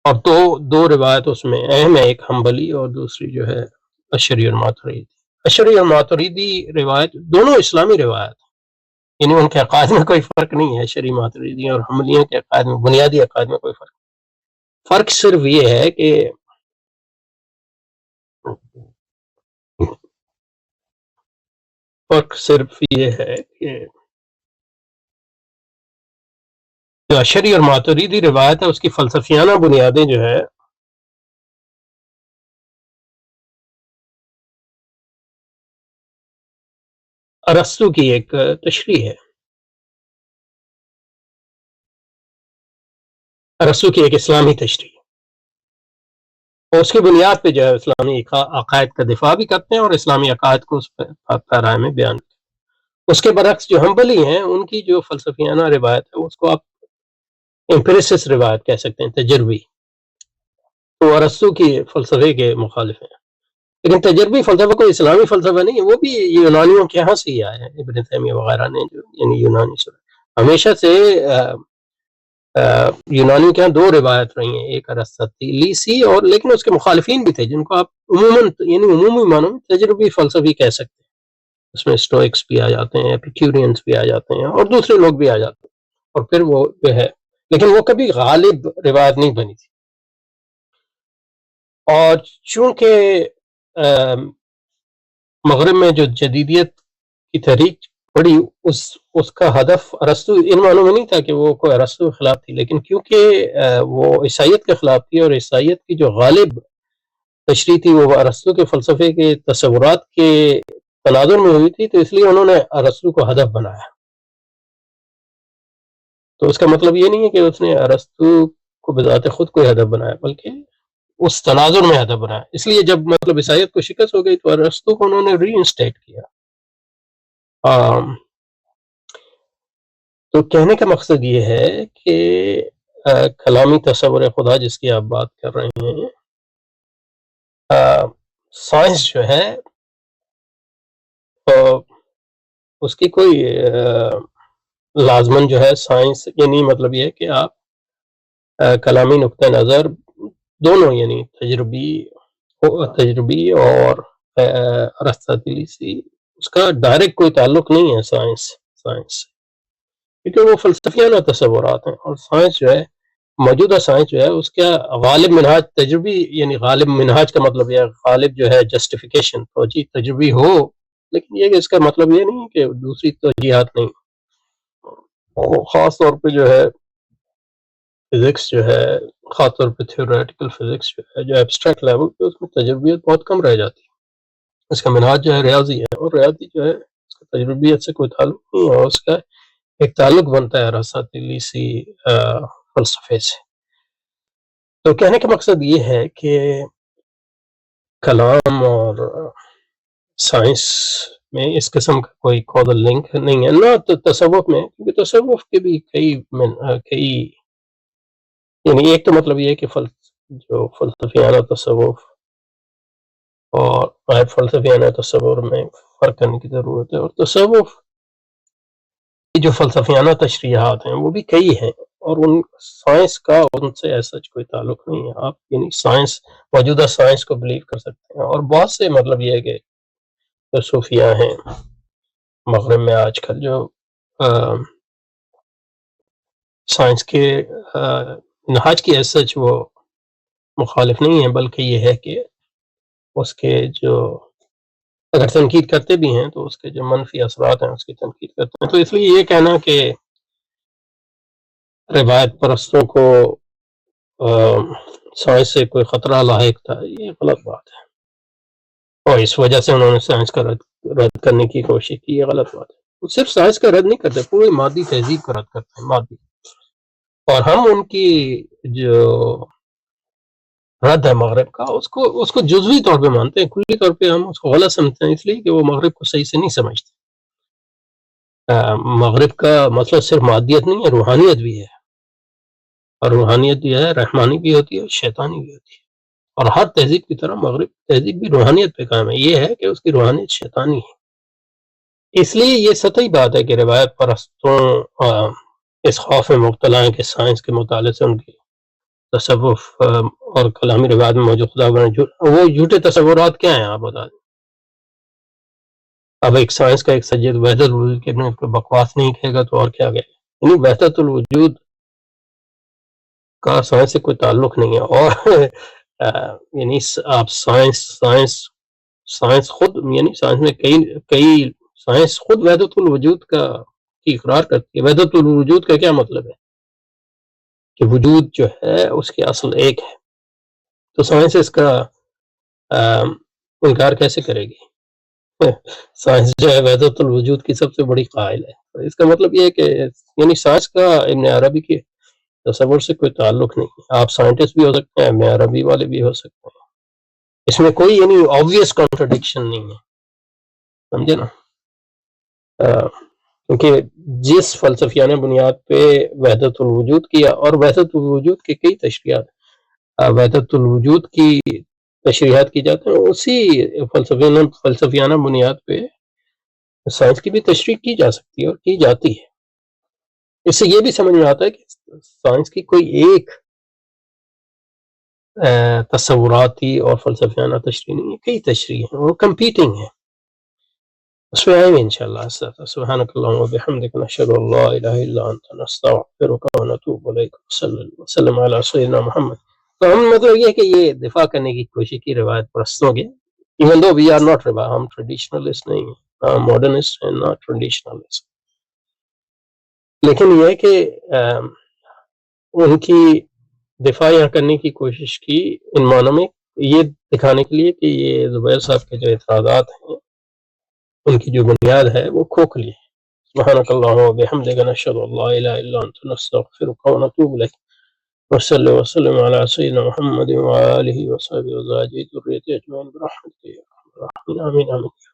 اور دو روایت اس میں اہم ہے، ایک حنبلی اور دوسری جو ہے اشعری اور ماتریدی۔ اشعری اور ماتریدی روایت دونوں اسلامی روایت، یعنی ان کے عقائد میں کوئی فرق نہیں ہے، اشعری ماتریدی اور حنبلیوں کے عقائد میں، بنیادی عقائد میں کوئی فرق صرف یہ ہے کہ جو اشعری اور ماتریدی روایت ہے اس کی فلسفیانہ بنیادیں جو ہے ارسطو کی ایک تشریح ہے، ارسطو کی ایک اسلامی تشریح، اور اس کی بنیاد پہ جو ہے اسلامی عقائد کا دفاع بھی کرتے ہیں اور اسلامی عقائد کو اس پیرائے میں بیان کرتے ہیں۔ اس کے برعکس جو حنبلی ہیں ان کی جو فلسفیانہ روایت ہے اس کو آپ امپیریسس روایت کہہ سکتے ہیں، تجربی، تو ارسطو کی فلسفے کے مخالف ہیں۔ لیکن تجربی فلسفہ کوئی اسلامی فلسفہ نہیں ہے، وہ بھی یونانیوں کے ہاں سے ہی آیا ہے، ابن تیمیہ وغیرہ نے جو یعنی یونانی سے ہمیشہ سے یونانی کے ہاں دو روایت رہی ہیں، ایک ارسطیلیسی اور لیکن اس کے مخالفین بھی تھے جن کو آپ عمومی معنوں میں تجربی فلسفی کہہ سکتے ہیں۔ اس میں اسٹوئکس بھی آ جاتے ہیں، ایپیکیورینز بھی آ جاتے ہیں اور دوسرے لوگ بھی آ جاتے ہیں، اور پھر وہ جو ہے لیکن وہ کبھی غالب روایت نہیں بنی تھی۔ اور چونکہ مغرب میں جو جدیدیت کی تحریک پڑی، اس کا ہدف ارسطو ان معنوں میں نہیں تھا کہ وہ کوئی ارسطو کے خلاف تھی، لیکن کیونکہ وہ عیسائیت کے خلاف تھی اور عیسائیت کی جو غالب تشریح تھی وہ ارسطو کے فلسفے کے تصورات کے تناظر میں ہوئی تھی، تو اس لیے انہوں نے ارسطو کو ہدف بنایا۔ تو اس کا مطلب یہ نہیں ہے کہ اس نے ارسطو کو بذات خود کوئی ہدف بنایا، بلکہ اس تناظر میں ہدف بنایا۔ اس لیے جب مطلب عیسائیت کو شکست ہو گئی تو ارسطو کو انہوں نے ری انسٹیٹ کیا۔ تو کہنے کا مقصد یہ ہے کہ کلامی تصور خدا جس کی آپ بات کر رہے ہیں، سائنس جو ہے اس کی کوئی لازمن جو ہے سائنس، یعنی مطلب یہ ہے کہ آپ کلامی نقطہ نظر دونوں، یعنی تجربی اور ارسطاطیلیسی، اس کا ڈائریکٹ کوئی تعلق نہیں ہے سائنس سے، کیونکہ وہ فلسفیانہ تصورات ہیں، اور سائنس جو ہے موجودہ سائنس جو ہے اس کا غالب منہاج تجربی، یعنی غالب منہاج کا مطلب یہ غالب جو ہے جسٹیفیکیشن توجیہ تجربی ہو، لیکن یہ کہ اس کا مطلب یہ نہیں کہ دوسری توجیہات نہیں۔ خاص طور پہ جو ہے فزکس جو ہے، خاص طور پہ تھیوریٹیکل فزکس جو ہے، جو ایبسٹریکٹ لیول پہ اس میں تجربیت بہت کم رہ جاتی ہے۔ اس کا منہاج جو ہے ریاضی ہے، اور ریاضی جو ہے اس کا تجربیت سے کوئی تعلق نہیں ہے، اور اس کا ایک تعلق بنتا ہے ارسطاطیلیسی فلسفے سے۔ تو کہنے کا مقصد یہ ہے کہ کلام اور سائنس میں اس قسم کا کوئی کازل لنک نہیں ہے، نہ تصوف میں، کیونکہ تصوف کے بھی کئی یعنی ایک تو مطلب یہ ہے کہ جو فلسفیانہ تصوف اور غیر فلسفیانہ تصور میں فرق کرنے کی ضرورت ہے، اور تصوف کی جو فلسفیانہ تشریحات ہیں وہ بھی کئی ہیں، اور ان سائنس کا ان سے ایسا کوئی تعلق نہیں ہے۔ آپ یعنی سائنس، موجودہ سائنس کو بلیو کر سکتے ہیں، اور بہت سے مطلب یہ ہے کہ جو صوفیاء ہیں مغرب میں آج کل جو سائنس کے منہاج کی ایسا وہ مخالف نہیں ہیں، بلکہ یہ ہے کہ اس کے جو اگر تنقید کرتے بھی ہیں تو اس کے جو منفی اثرات ہیں اس کی تنقید کرتے ہیں۔ تو اس لیے یہ کہنا کہ روایت پرستوں کو سائنس سے کوئی خطرہ لاحق تھا، یہ غلط بات ہے، اور اس وجہ سے انہوں نے سائنس کا رد کرنے کی کوشش کی، یہ غلط بات ہے۔ وہ صرف سائنس کا رد نہیں کرتے، پوری مادی تہذیب کا رد کرتے ہیں، مادی، اور ہم ان کی جو رد ہے مغرب کا اس کو جزوی طور پہ مانتے ہیں، کلی طور پہ ہم اس کو غلط سمجھتے ہیں، اس لیے کہ وہ مغرب کو صحیح سے نہیں سمجھتے۔ مغرب کا مسئلہ صرف مادیت نہیں ہے، روحانیت بھی ہے، اور روحانیت جو ہے رحمانی بھی ہوتی ہے اور شیطانی بھی ہوتی ہے، اور ہر تہذیب کی طرح مغرب تہذیب بھی روحانیت پہ قائم ہے، یہ ہے کہ اس کی روحانیت شیطانی ہے۔ اس لیے یہ سطحی بات ہے کہ روایت پرستوں اس خوف میں مبتلا ہیں کہ سائنس کے مطالعے سے ان کی تصوف اور کلامی روایت میں موجود خدا بنا وہ جھوٹے تصورات کیا ہیں آپ بتا دیں. اب ایک سائنس کا ایک سید وحدت الوجود کے بکواس نہیں کہے گا تو اور کیا کہے گا. یعنی وحدت الوجود کا سائنس سے کوئی تعلق نہیں ہے. اور یعنی آپ سائنس خود یعنی سائنس میں کئی سائنس خود وحدت الوجود کی اقرار کرتی ہے. وحدت الوجود کا کیا مطلب ہے کہ وجود جو ہے اس کی اصل ایک ہے. تو سائنس اس کا انکار کیسے کرے گی؟ سائنس جو ہے وحدت الوجود کی سب سے بڑی قائل ہے. اس کا مطلب یہ ہے کہ یعنی سائنس کا ابن عربی کے تصور سے کوئی تعلق نہیں ہے. آپ سائنٹسٹ بھی ہو سکتے ہیں، ابن عربی والے بھی ہو سکتے ہیں. اس میں کوئی یعنی آبویس کانٹرڈکشن نہیں ہے، سمجھے نا. کیونکہ جس فلسفیانہ بنیاد پہ وحدت الوجود کیا، اور وحدت الوجود کے کئی تشریحات وحدت الوجود کی تشریحات کی جاتی ہیں، اسی فلسفیانہ بنیاد پہ سائنس کی بھی تشریح کی جا سکتی ہے اور کی جاتی ہے. اس سے یہ بھی سمجھ میں آتا ہے کہ سائنس کی کوئی ایک تصوراتی اور فلسفیانہ تشریح نہیں ہے، کئی تشریح ہیں، وہ کمپیٹنگ ہیں. اس میں آئیں گے انشاءاللہ. سبحانک اللہم و بحمدک نشہد ان لا الہ الا انت نستغفرک و نتوب الیک صلی اللہ وسلم علی سیدنا محمد. تو ہم مطلب یہ ہے کہ یہ دفاع کرنے کی کوشش کی روایت پرستوں کی، even though we are not ہم ٹریڈیشنلسٹ نہیں ہیں، ماڈرنسٹ ہیں ناٹ ٹریڈیشنلسٹ. لیکن یہ ہے کہ ان کی دفاع یہاں کرنے کی کوشش کی ان معنوں میں یہ دکھانے کے لیے کہ یہ زبیر صاحب کے جو اعتراضات ہیں ان کی جو بنیاد ہے وہ کھوکھلی ہے. سبحانک اللہم و بحمدک نشہد ان لا الہ الا انت نستغفرک و نتوب الیک وصلی وسلم علی سیدنا محمد و آلہ و صحبہ و ذریۃ اجمعین برحمتک یا ارحم الراحمین. آمین آمین.